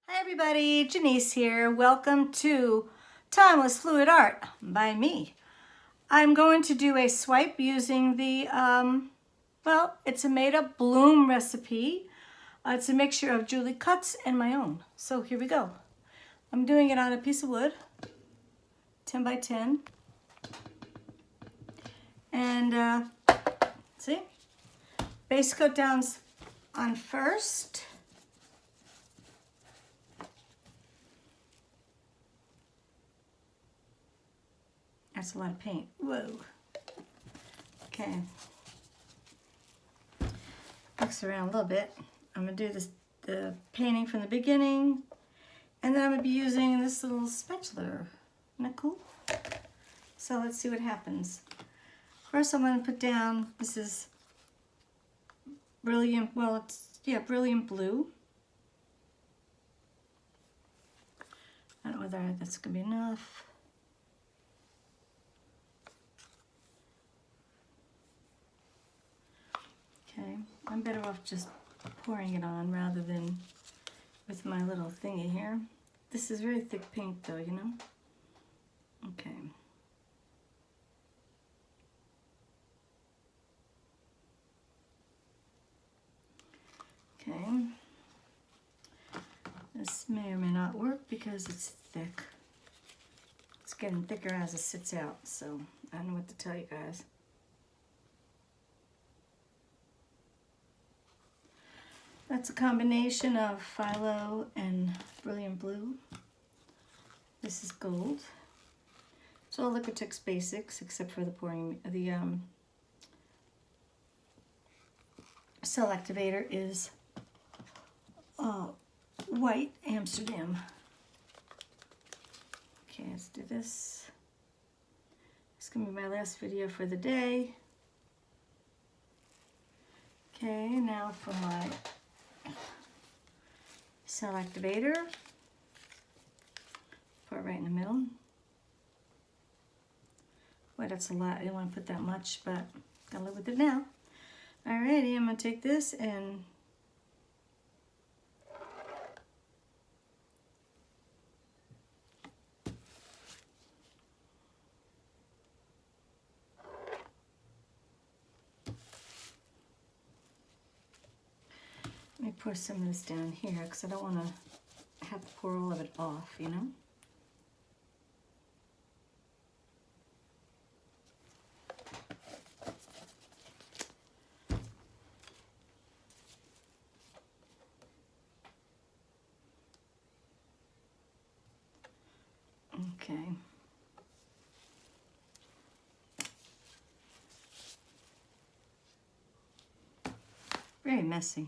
Hi everybody, Janice here. Welcome to Timeless Fluid Art by me. I'm going to do a swipe using the, it's a made-up bloom recipe. It's a mixture of Julie Cuts and my own. So here we go. I'm doing it on a piece of wood, 10 by 10. And see, base coat downs on first. That's a lot of paint. Whoa. Okay. Mix around a little bit. I'm going to do the painting from the beginning. And then I'm going to be using this little spatula. Isn't that cool? So let's see what happens. First I'm going to put down, this is brilliant, brilliant blue. I don't know whether that's going to be enough. Okay, I'm better off just pouring it on rather than with my little thingy here. This is very thick paint though, you know? Okay. Okay. This may or may not work because it's thick. It's getting thicker as it sits out, so I don't know what to tell you guys. That's a combination of phthalo and brilliant blue. This is gold. It's all Liquitex basics except for the pouring. The cell activator is white Amsterdam. Okay, let's do this. It's gonna be my last video for the day. Okay, now for my cell activator. Put it right in the middle. Boy, that's a lot. I didn't want to put that much, but gotta live with it now. Alrighty, I'm gonna take this and let me pour some of this down here because I don't want to have to pour all of it off, you know? Okay. Very messy.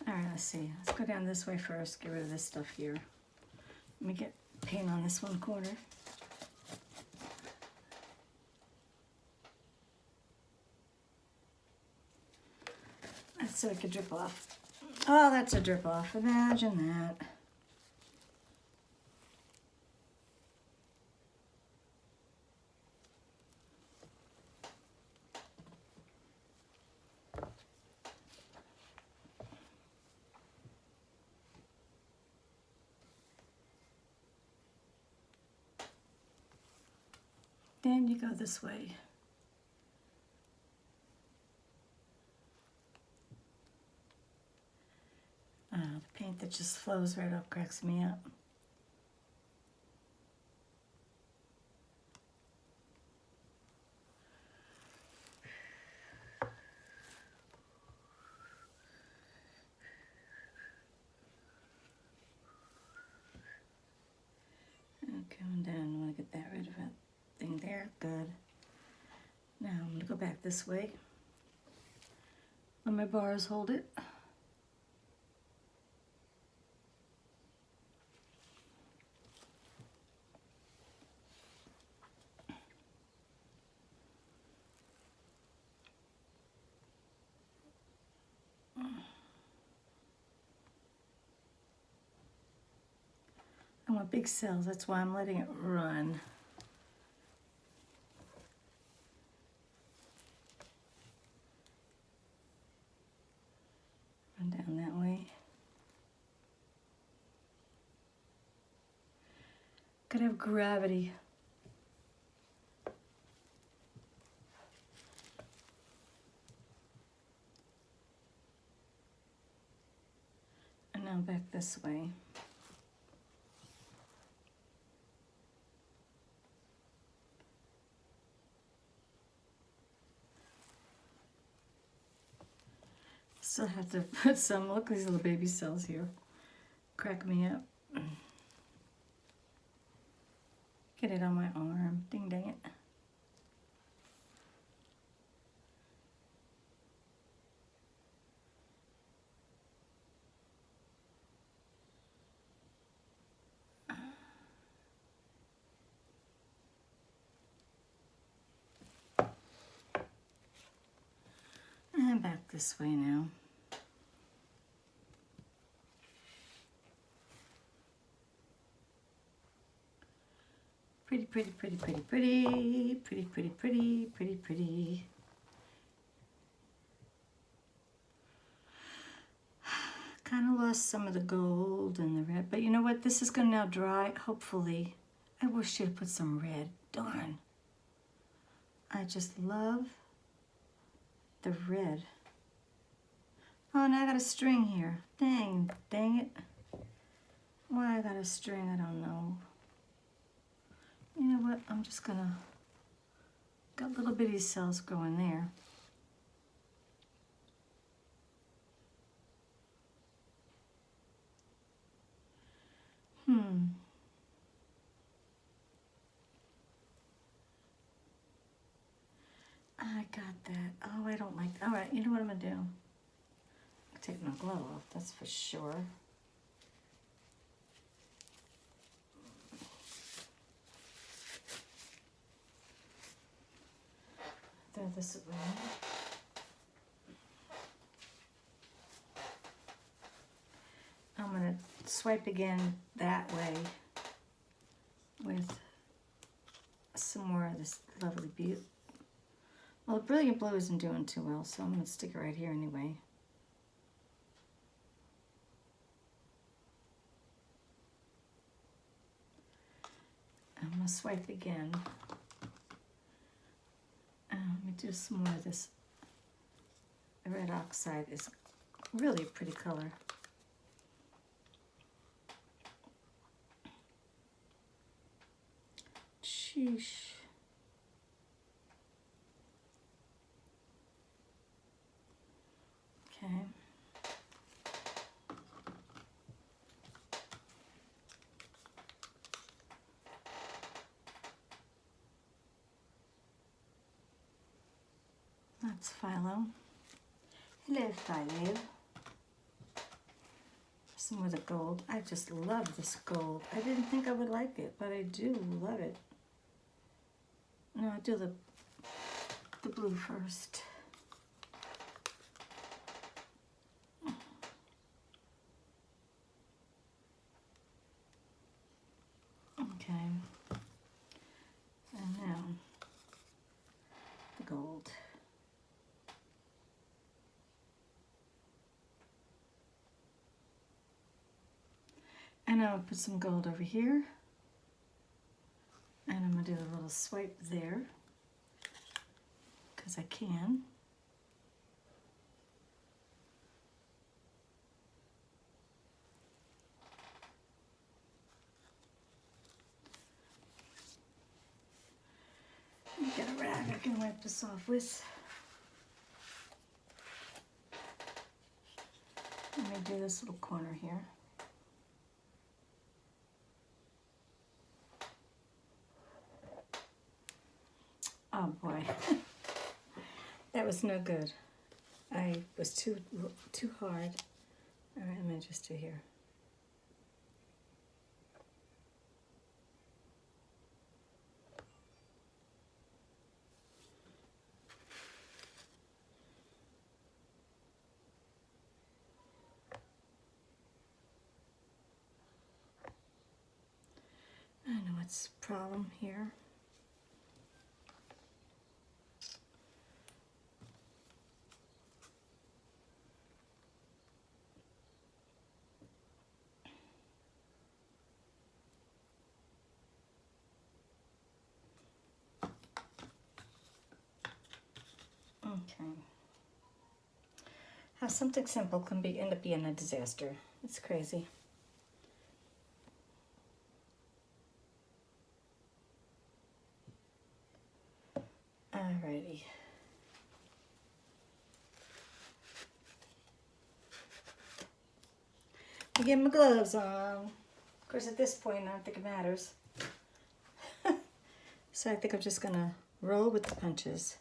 All right, let's see. Let's go down this way first. Get rid of this stuff here. Let me get paint on this one corner. That's so it could drip off. Oh, that's a drip off. Imagine that. Then you go this way. The paint that just flows right up cracks me up. Coming down, I want to get that rid of that thing there. Good. Now I'm going to go back this way. Let my bars hold it. want big cells, that's why I'm letting it run. Run down that way. Gotta have gravity. And now back this way. Still have to put some, look at these little baby cells here. Crack me up. Get it on my arm. Ding dang it. And back this way now. Pretty, pretty, pretty, pretty, pretty, pretty, pretty, pretty, pretty, pretty. Kind of lost some of the gold and the red, but you know what? This is going to now dry, hopefully. I wish you'd put some red. Darn. I just love the red. Oh, now I got a string here. Dang it. Why I got a string, I don't know. You know what? I'm just gonna, got little bitty cells growing there. I got that. Oh, I don't like that. All right, you know what I'm gonna do? I'll take my glove off, that's for sure. Throw this away. I'm gonna swipe again that way with some more of this lovely beauty. Well, the brilliant blue isn't doing too well, so I'm gonna stick it right here anyway. I'm gonna swipe again. Let me do some more of this. The red oxide is really a pretty color. Sheesh. Okay. That's Philo. Hello, Philo. Some more of the gold. I just love this gold. I didn't think I would like it, but I do love it. No, I'll do the blue first. Okay. And now the gold. And I'll put some gold over here. And I'm going to do a little swipe there, because I can. Get a rag I can wipe this off with. Let me do this little corner here. Oh boy, that was no good. I was too hard. All right, I'm gonna just do here. what's the problem here. Okay. How something simple can end up being a disaster. It's crazy. Alrighty. I get my gloves on. Of course, at this point, I don't think it matters. So I think I'm just gonna roll with the punches.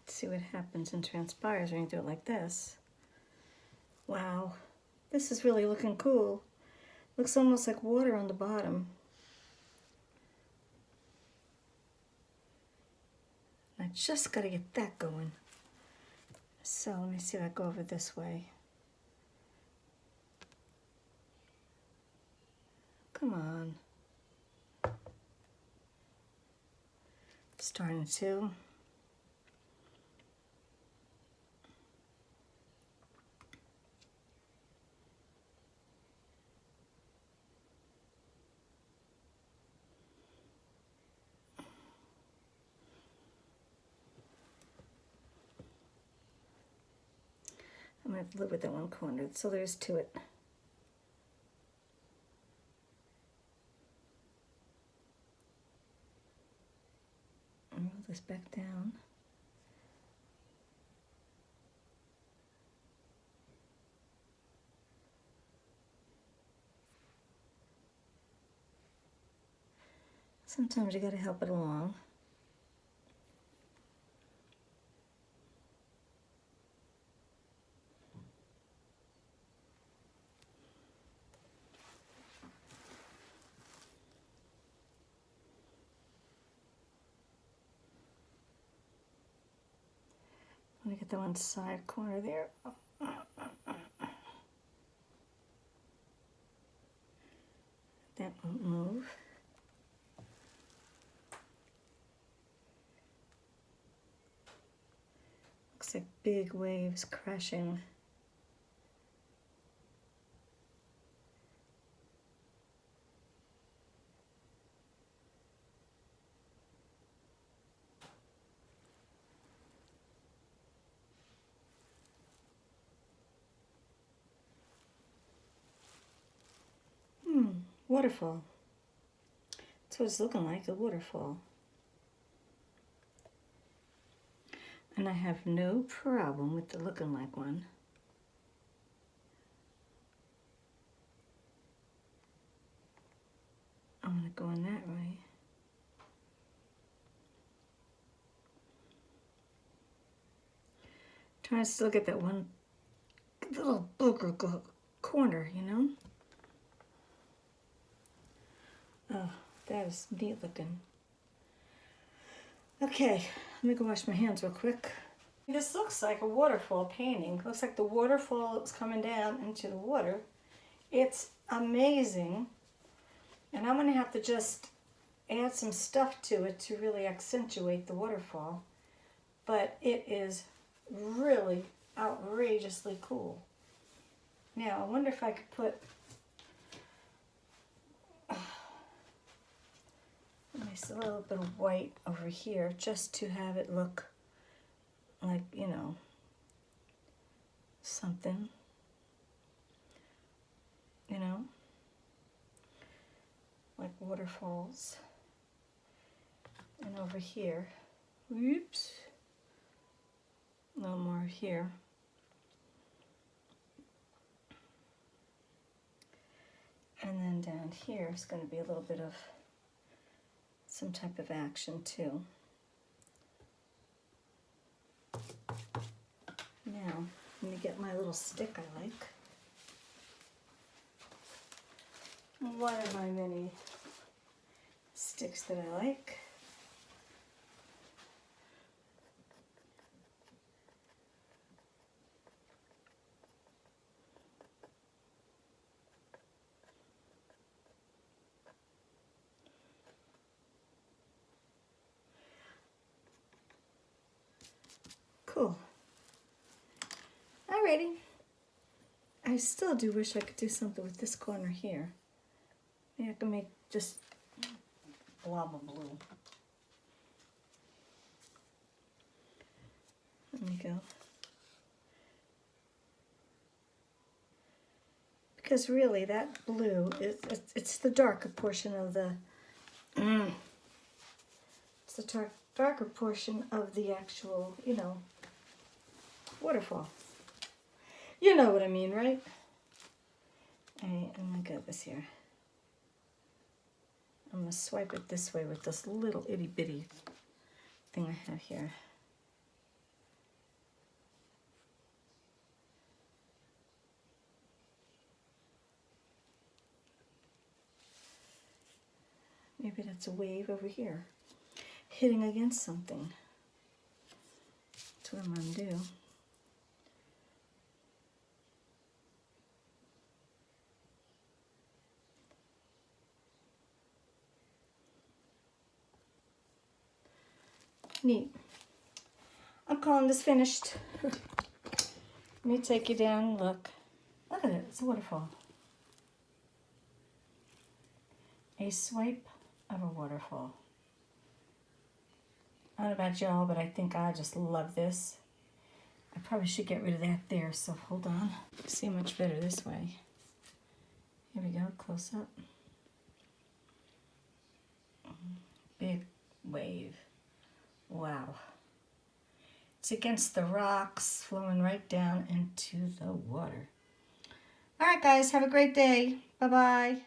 See what happens and transpires when you do it like this. Wow, this is really looking cool. Looks almost like water on the bottom. I just gotta get that going. So let me see if I go over this way. Come on. Starting to. I'm going to have to live with that one corner, so there's to it. Roll this back down. Sometimes you got to help it along. Let me get the one side corner there. That won't move. Looks like big waves crashing. Waterfall. That's what it's looking like, a waterfall. And I have no problem with the looking like one. I'm gonna go in that way. Trying to still get that one little corner, you know? Oh, that is neat looking. Okay, let me go wash my hands real quick. This looks like a waterfall painting. Looks like the waterfall is coming down into the water. It's amazing. And I'm gonna have to just add some stuff to it to really accentuate the waterfall. But it is really outrageously cool. Now, I wonder if I could put a little bit of white over here just to have it look like, you know, something, you know, like waterfalls. And over here, whoops, a little more here. And then down here is going to be a little bit of some type of action too. Now, let me get my little stick I like. One of my many sticks that I like. Cool. Alrighty. I still do wish I could do something with this corner here. Maybe I can make just blob of blue. There we go. Because really that blue, it's the darker portion of the, it's the darker portion of the actual, you know, waterfall. You know what I mean, right? Alright, I'm gonna get this here. I'm gonna swipe it this way with this little itty bitty thing I have here. Maybe that's a wave over here, hitting against something. That's what I'm gonna do. Neat. I'm calling this finished. Let me take you down and look. Look at it, it's a waterfall. A swipe of a waterfall. I don't know about y'all, but I think I just love this. I probably should get rid of that there, so hold on. See much better this way. Here we go, close up. Big wave. Wow. It's against the rocks, flowing right down into the water. All right, guys, have a great day. Bye-bye.